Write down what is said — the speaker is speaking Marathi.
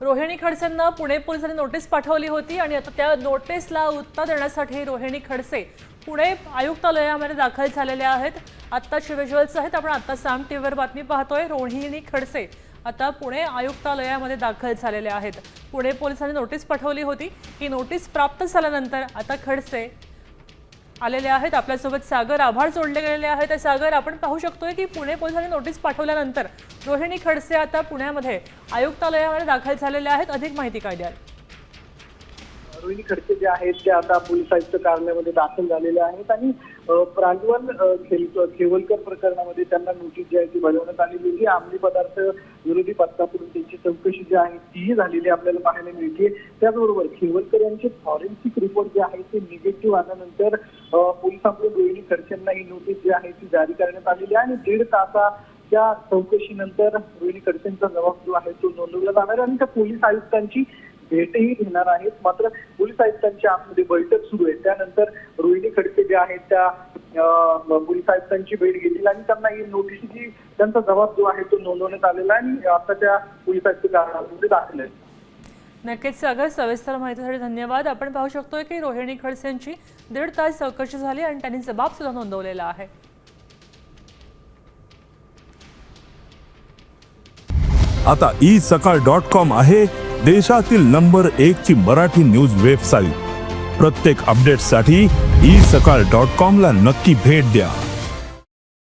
रोहिणी खडसेंना पुणे पोलिसांनी नोटीस पाठवली होती आणि आता त्या नोटीसला उत्तर देण्यासाठी रोहिणी खडसे पुणे आयुक्तालयामध्ये दाखल झालेले आहेत। आत्ताची व्हिज्युअल्स आहेत, आपण आता साम टीव्हीवर बातमी पाहतोय। रोहिणी खडसे आता पुणे आयुक्तालयामध्ये दाखल झालेले आहेत। पुणे पोलिसांनी नोटीस पाठवली होती। ही नोटीस प्राप्त झाल्यानंतर आता खडसे आलेले आहेत। आपल्यासोबत सागर आभार जोडले गेलेले आहेत। सागर, आपण पाहू शकतोय की पुणे पोलिसांनी नोटीस पाठवल्यानंतर रोहिणी खडसे आता पुण्यामध्ये आयुक्तालयामध्ये दाखल झालेले आहेत। अधिक माहिती काय द्याल? रोहिणी खडसे जे आहेत ते आता पोलीस आयुक्त कार्यालयामध्ये दाखल झालेले आहेत आणि प्रांजल खेवलकर प्रकरणामध्ये त्यांना नोटीस जी आहे ती बजावण्यात आलेली होती। अंमली पदार्थ विरोधी पथकाकडून त्यांची चौकशी जी आहे तीही झालेली आपल्याला पाहायला मिळते। त्याचबरोबर खेवलकर यांचे फॉरेन्सिक रिपोर्ट जे आहे ते निगेटिव्ह आल्यानंतर पोलिसांकडून रोहिणी खडसेंना ही नोटीस जी आहे ती जारी करण्यात आलेली आहे आणि 1.5 तासाच्या चौकशीनंतर रोहिणी खडसेंचा जबाब जो आहे तो नोंदवला जाणार आणि त्या पोलीस आयुक्तांची भेटही घेणार आहेत। मात्र पोलीस आयुक्तांच्या आतमध्ये बैठक सुरू आहे, त्यानंतर रोहिणी खडसे जे आहेत त्या पोलीस आयुक्तांची भेट घेतील आणि त्यांना ही नोटीसची त्यांचा जबाब जो आहे तो नोंदवण्यात आलेला आहे आणि आता त्या पोलीस आयुक्त कार्यालयामध्ये दाखल आहे। नक्कीच सागर, सविस्तर माहितीसाठी धन्यवाद। आपण पाहू शकतोय की रोहिणी खडसेंची 1.5 तास चौकशी झाली आणि त्यांनी जबाब सुद्धा नोंदवलेला आहे। आता isakal.com आहे देशातील नंबर 1 ची मराठी न्यूज वेबसाईट। प्रत्येक अपडेटसाठी isakal.com ला नक्की भेट द्या।